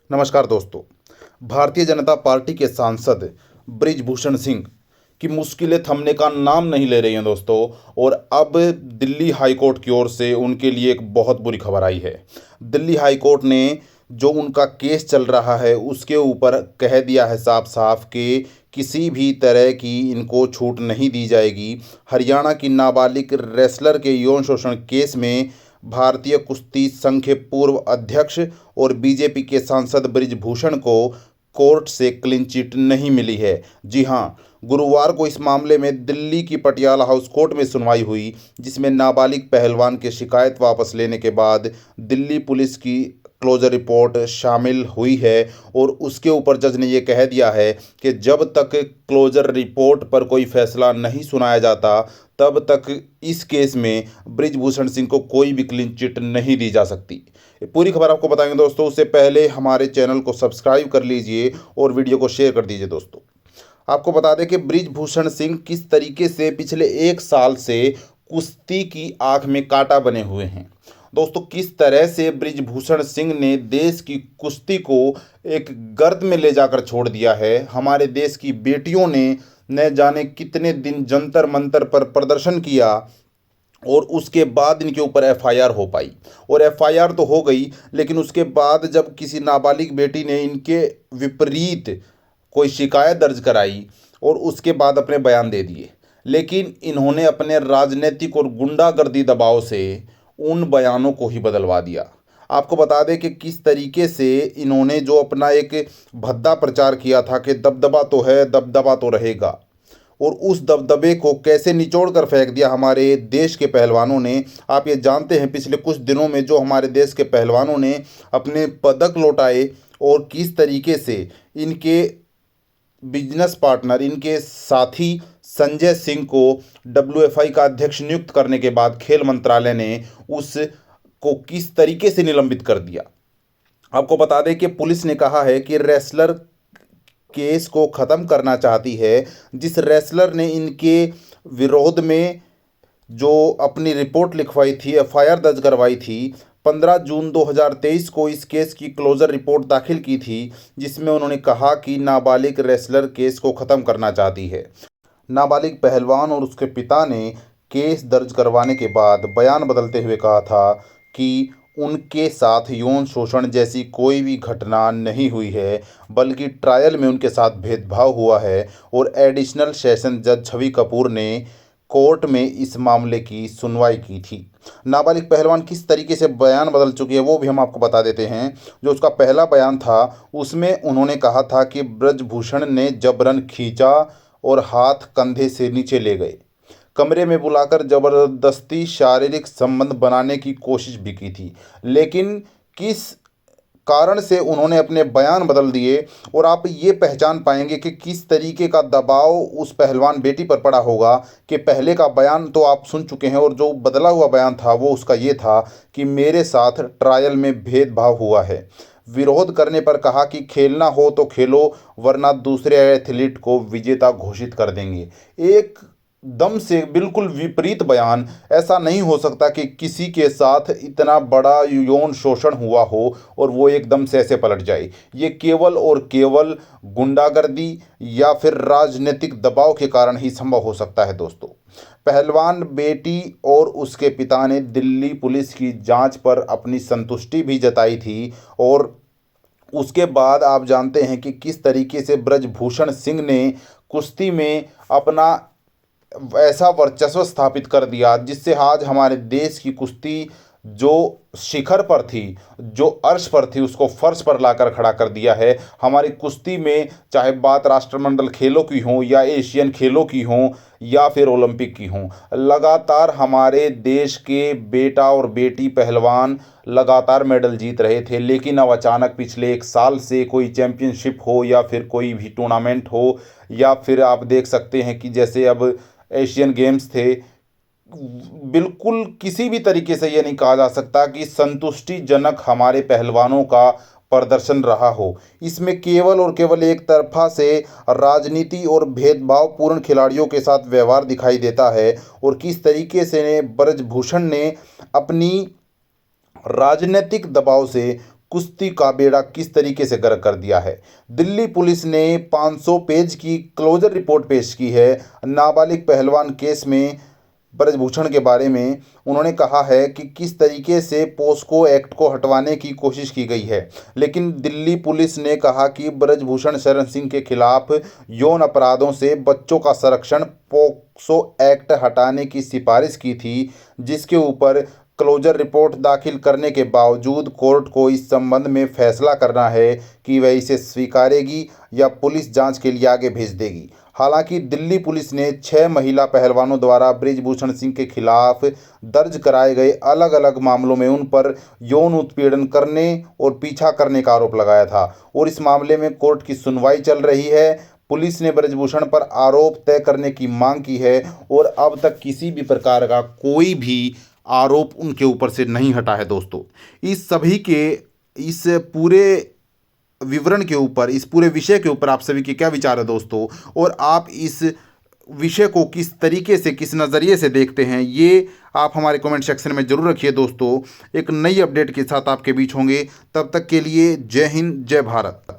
नमस्कार दोस्तों। भारतीय जनता पार्टी के सांसद बृजभूषण सिंह की मुश्किलें थमने का नाम नहीं ले रही हैं दोस्तों। और अब दिल्ली हाई कोर्ट की ओर से उनके लिए एक बहुत बुरी खबर आई है। दिल्ली हाई कोर्ट ने जो उनका केस चल रहा है उसके ऊपर कह दिया है साफ साफ कि किसी भी तरह की इनको छूट नहीं दी जाएगी। हरियाणा की नाबालिग रेसलर के यौन शोषण केस में भारतीय कुश्ती संघ के पूर्व अध्यक्ष और बीजेपी के सांसद बृजभूषण को कोर्ट से क्लीन चिट नहीं मिली है। जी हाँ, गुरुवार को इस मामले में दिल्ली की पटियाला हाउस कोर्ट में सुनवाई हुई, जिसमें नाबालिग पहलवान की शिकायत वापस लेने के बाद दिल्ली पुलिस की क्लोजर रिपोर्ट शामिल हुई है। और उसके ऊपर जज ने ये कह दिया है कि जब तक क्लोजर रिपोर्ट पर कोई फैसला नहीं सुनाया जाता तब तक इस केस में बृजभूषण सिंह को कोई भी क्लीन चिट नहीं दी जा सकती। ये पूरी खबर आपको बताएंगे दोस्तों। उससे पहले हमारे चैनल को सब्सक्राइब कर लीजिए और वीडियो को शेयर कर दीजिए दोस्तों। आपको बता दें कि बृजभूषण सिंह किस तरीके से पिछले 1 साल से कुश्ती की आंख में कांटा बने हुए हैं। दोस्तों, किस तरह से बृजभूषण सिंह ने देश की कुश्ती को एक गर्त में ले जाकर छोड़ दिया है। हमारे देश की बेटियों ने न जाने कितने दिन जंतर मंतर पर प्रदर्शन किया और उसके बाद इनके ऊपर एफआईआर हो पाई। और एफआईआर तो हो गई, लेकिन उसके बाद जब किसी नाबालिग बेटी ने इनके विपरीत कोई शिकायत दर्ज कराई और उसके बाद अपने बयान दे दिए, लेकिन इन्होंने अपने राजनीतिक और गुंडागर्दी दबाव से उन बयानों को ही बदलवा दिया। आपको बता दें कि किस तरीके से इन्होंने जो अपना एक भद्दा प्रचार किया था कि दबदबा तो है, दबदबा तो रहेगा, और उस दबदबे को कैसे निचोड़ कर फेंक दिया हमारे देश के पहलवानों ने। आप ये जानते हैं पिछले कुछ दिनों में जो हमारे देश के पहलवानों ने अपने पदक लौटाए और किस तरीके से इनके बिजनेस पार्टनर, इनके साथी संजय सिंह को डब्ल्यूएफआई का अध्यक्ष नियुक्त करने के बाद खेल मंत्रालय ने उसको किस तरीके से निलंबित कर दिया। आपको बता दें कि पुलिस ने कहा है कि रेसलर केस को ख़त्म करना चाहती है। जिस रेसलर ने इनके विरोध में जो अपनी रिपोर्ट लिखवाई थी, एफआईआर दर्ज करवाई थी, 15 जून 2023 को इस केस की क्लोजर रिपोर्ट दाखिल की थी, जिसमें उन्होंने कहा कि नाबालिग रेसलर केस को ख़त्म करना चाहती है। नाबालिग पहलवान और उसके पिता ने केस दर्ज करवाने के बाद बयान बदलते हुए कहा था कि उनके साथ यौन शोषण जैसी कोई भी घटना नहीं हुई है, बल्कि ट्रायल में उनके साथ भेदभाव हुआ है। और एडिशनल सेशन जज छवि कपूर ने कोर्ट में इस मामले की सुनवाई की थी। नाबालिग पहलवान किस तरीके से बयान बदल चुकी है वो भी हम आपको बता देते हैं। जो उसका पहला बयान था उसमें उन्होंने कहा था कि बृजभूषण ने जबरन खींचा और हाथ कंधे से नीचे ले गए, कमरे में बुलाकर जबरदस्ती शारीरिक संबंध बनाने की कोशिश भी की थी। लेकिन किस कारण से उन्होंने अपने बयान बदल दिए और आप ये पहचान पाएंगे कि किस तरीके का दबाव उस पहलवान बेटी पर पड़ा होगा कि पहले का बयान तो आप सुन चुके हैं और जो बदला हुआ बयान था वो उसका ये था कि मेरे साथ ट्रायल में भेदभाव हुआ है। विरोध करने पर कहा कि खेलना हो तो खेलो, वरना दूसरे एथलीट को विजेता घोषित कर देंगे। एक दम से बिल्कुल विपरीत बयान। ऐसा नहीं हो सकता कि किसी के साथ इतना बड़ा यौन शोषण हुआ हो और वो एकदम से ऐसे पलट जाए। ये केवल और केवल गुंडागर्दी या फिर राजनीतिक दबाव के कारण ही संभव हो सकता है दोस्तों। पहलवान बेटी और उसके पिता ने दिल्ली पुलिस की जांच पर अपनी संतुष्टि भी जताई थी। और उसके बाद आप जानते हैं कि किस तरीके से बृजभूषण सिंह ने कुश्ती में अपना ऐसा वर्चस्व स्थापित कर दिया जिससे आज हमारे देश की कुश्ती जो शिखर पर थी, जो अर्श पर थी, उसको फर्श पर लाकर खड़ा कर दिया है। हमारी कुश्ती में चाहे बात राष्ट्रमंडल खेलों की हो या एशियन खेलों की हो या फिर ओलंपिक की हो, लगातार हमारे देश के बेटा और बेटी पहलवान लगातार मेडल जीत रहे थे। लेकिन अब अचानक पिछले 1 साल से कोई चैम्पियनशिप हो या फिर कोई भी टूर्नामेंट हो या फिर आप देख सकते हैं कि जैसे अब एशियन गेम्स थे, बिल्कुल किसी भी तरीके से ये नहीं कहा जा सकता कि संतुष्टिजनक हमारे पहलवानों का प्रदर्शन रहा हो। इसमें केवल और केवल एक तरफा से राजनीति और भेदभावपूर्ण खिलाड़ियों के साथ व्यवहार दिखाई देता है। और किस तरीके से बृजभूषण ने अपनी राजनीतिक दबाव से कुश्ती का बेड़ा किस तरीके से गर्क कर दिया है। दिल्ली पुलिस ने 500 पेज की क्लोजर रिपोर्ट पेश की है नाबालिग पहलवान केस में ब्रजभूषण के बारे में। उन्होंने कहा है कि किस तरीके से पोस्को एक्ट को हटवाने की कोशिश की गई है, लेकिन दिल्ली पुलिस ने कहा कि ब्रजभूषण शरण सिंह के खिलाफ यौन अपराधों से बच्चों का संरक्षण पोक्सो एक्ट हटाने की सिफारिश की थी, जिसके ऊपर क्लोजर रिपोर्ट दाखिल करने के बावजूद कोर्ट को इस संबंध में फैसला करना है कि वह इसे स्वीकारेगी या पुलिस जांच के लिए आगे भेज देगी। हालांकि दिल्ली पुलिस ने 6 महिला पहलवानों द्वारा ब्रिजभूषण सिंह के खिलाफ दर्ज कराए गए अलग अलग मामलों में उन पर यौन उत्पीड़न करने और पीछा करने का आरोप लगाया था और इस मामले में कोर्ट की सुनवाई चल रही है। पुलिस ने ब्रजभूषण पर आरोप तय करने की मांग की है और अब तक किसी भी प्रकार का कोई भी आरोप उनके ऊपर से नहीं हटा है। दोस्तों, इस सभी के इस पूरे विवरण के ऊपर, इस पूरे विषय के ऊपर आप सभी के क्या विचार है दोस्तों, और आप इस विषय को किस तरीके से, किस नज़रिए से देखते हैं, ये आप हमारे कमेंट सेक्शन में ज़रूर रखिए। दोस्तों, एक नई अपडेट के साथ आपके बीच होंगे, तब तक के लिए जय हिंद, जय भारत।